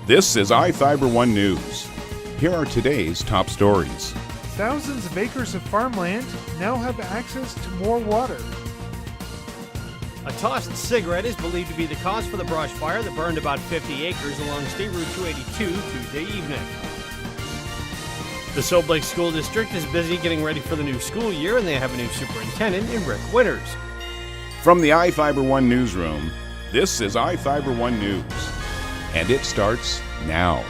This is iFIBER 1 News. Here are today's top stories. Thousands of acres of farmland now have access to more water. A tossed cigarette is believed to be the cause for the brush fire that burned about 50 acres along State Route 282 Tuesday evening. The Soap Lake School District is busy getting ready for the new school year, and they have a new superintendent in Rick Winters. From the iFIBER 1 newsroom, this is iFIBER 1 News. And it starts now.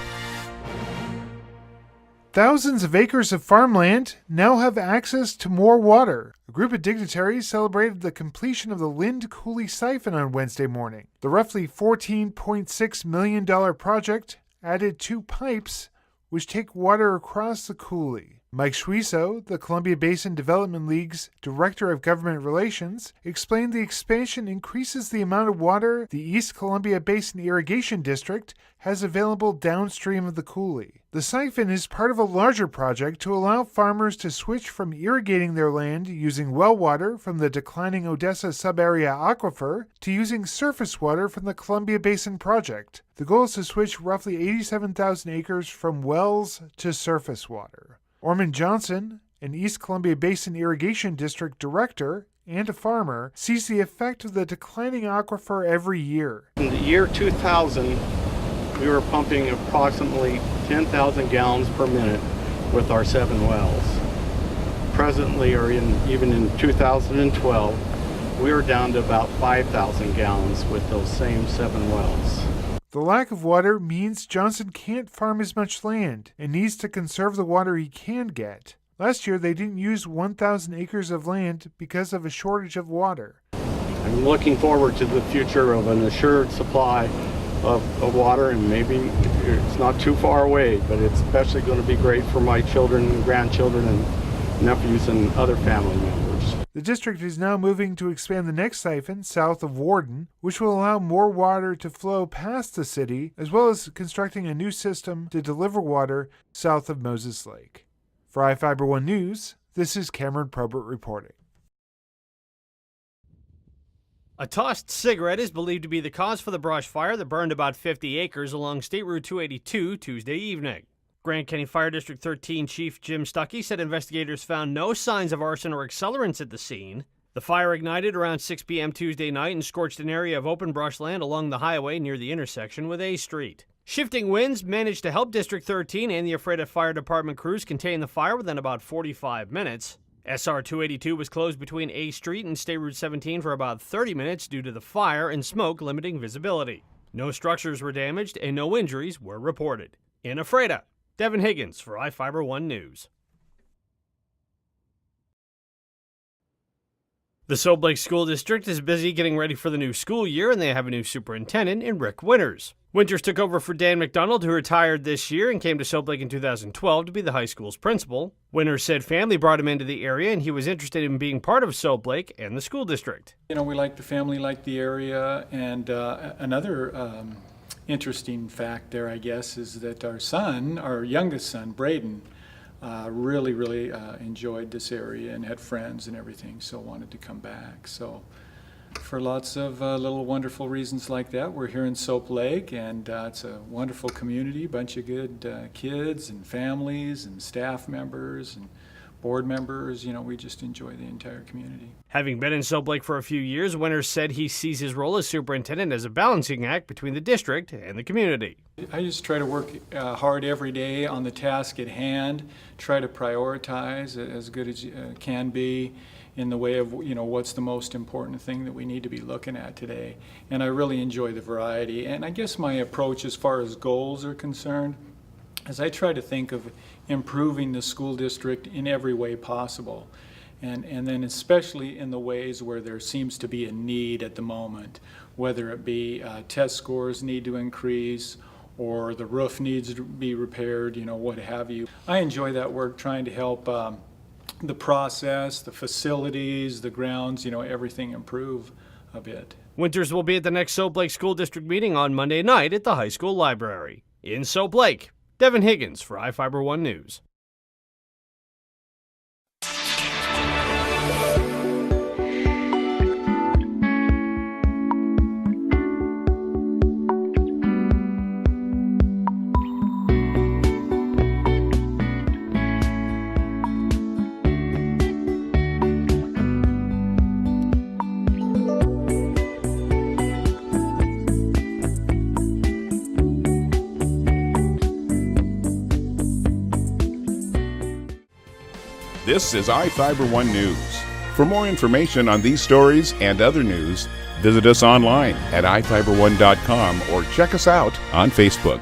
Thousands of acres of farmland now have access to more water. A group of dignitaries celebrated the completion of the Lind Coulee siphon on Wednesday morning. The roughly $14.6 million project added 2 pipes which take water across the coulee. Mike Schwiso, the Columbia Basin Development League's Director of Government Relations, explained the expansion increases the amount of water the East Columbia Basin Irrigation District has available downstream of the coulee. The siphon is part of a larger project to allow farmers to switch from irrigating their land using well water from the declining Odessa subarea aquifer to using surface water from the Columbia Basin Project. The goal is to switch roughly 87,000 acres from wells to surface water. Orman Johnson, an East Columbia Basin Irrigation District director and a farmer, sees the effect of the declining aquifer every year. In the year 2000, we were pumping approximately 10,000 gallons per minute with our 7 wells. Presently, or even in 2012, we were down to about 5,000 gallons with those same 7 wells. The lack of water means Johnson can't farm as much land and needs to conserve the water he can get. Last year, they didn't use 1,000 acres of land because of a shortage of water. I'm looking forward to the future of an assured supply of water, and maybe it's not too far away, but it's especially going to be great for my children and grandchildren and nephews and other family members. The district is now moving to expand the next siphon south of Warden, which will allow more water to flow past the city, as well as constructing a new system to deliver water south of Moses Lake. For iFIBER 1 News, this is Cameron Probert reporting. A tossed cigarette is believed to be the cause for the brush fire that burned about 50 acres along State Route 282 Tuesday evening. Grant County Fire District 13 Chief Jim Stuckey said investigators found no signs of arson or accelerants at the scene. The fire ignited around 6 p.m. Tuesday night and scorched an area of open brushland along the highway near the intersection with A Street. Shifting winds managed to help District 13 and the Ephrata Fire Department crews contain the fire within about 45 minutes. SR 282 was closed between A Street and State Route 17 for about 30 minutes due to the fire and smoke limiting visibility. No structures were damaged and no injuries were reported. In Ephrata, Devin Higgins for iFIBER 1 News. The Soap Lake School District is busy getting ready for the new school year, and they have a new superintendent in Rick Winters. Winters took over for Dan McDonald, who retired this year and came to Soap Lake in 2012 to be the high school's principal. Winters said family brought him into the area, and he was interested in being part of Soap Lake and the school district. You know, we like the family, like the area, and another interesting fact there, I guess, is that our youngest son, Braden, really enjoyed this area and had friends and everything, so wanted to come back. So for lots of little wonderful reasons like that, we're here in Soap Lake, and it's a wonderful community, bunch of good kids and families and staff members and board members. You know, we just enjoy the entire community. Having been in Soap Lake for a few years, Winters said he sees his role as superintendent as a balancing act between the district and the community. I just try to work hard every day on the task at hand, try to prioritize as good as can be in the way of, you know, what's the most important thing that we need to be looking at today. And I really enjoy the variety. And I guess my approach as far as goals are concerned is I try to think of improving the school district in every way possible. And then especially in the ways where there seems to be a need at the moment, whether it be test scores need to increase or the roof needs to be repaired, you know, what have you. I enjoy that work, trying to help the process, the facilities, the grounds, you know, everything improve a bit. Winters will be at the next Soap Lake School District meeting on Monday night at the high school library. In Soap Lake, Devin Higgins for iFIBER 1 News. This is iFiber One News. For more information on these stories and other news, visit us online at ifiber1.com or check us out on Facebook.